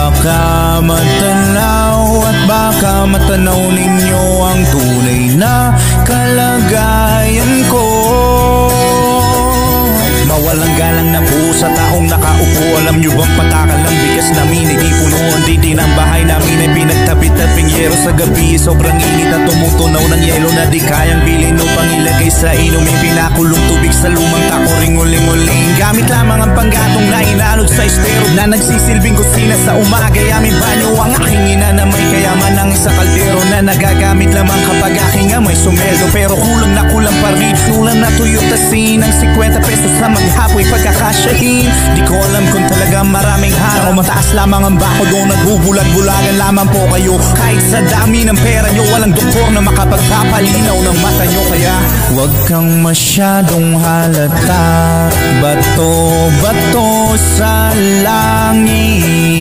baka matanaw at baka matanaw ninyo ang tunay na kalagayan ko. Mawalang galang na po sa taong nakaupo. Alam nyo bang patakal ng bigas namin ay di puno? Ang didi ng bahay namin ay pinagtapit-taping yero sa gabi. Sobrang init at tumutunaw ng yelo na di kayang bilhin upang ilagay sa inumin. Pinakulong tubig sa lumang takoring uling-uling. Gamit lamang ang panggatong na inalog sa estero na nagsisilbing kusina sa umaga. Aming banyo ang aking ina na may kayaman ng isa kaldero na nagagamit lamang kapag aking amay sumeldo. Pero kulang pa rin. Kulang na Toyota Scene ang 50 pesos sa maghapoy pagkakasyahin. Di ko alam kung talaga maraming haraw. Mataas lamang ang bako doon, nagbubulag-bulagan lamang po kayo. Kahit sa dami ng pera nyo, walang doktor na makapagpapalinaw ng mata nyo. Kaya huwag kang masyadong halata. Bato-bato sa langit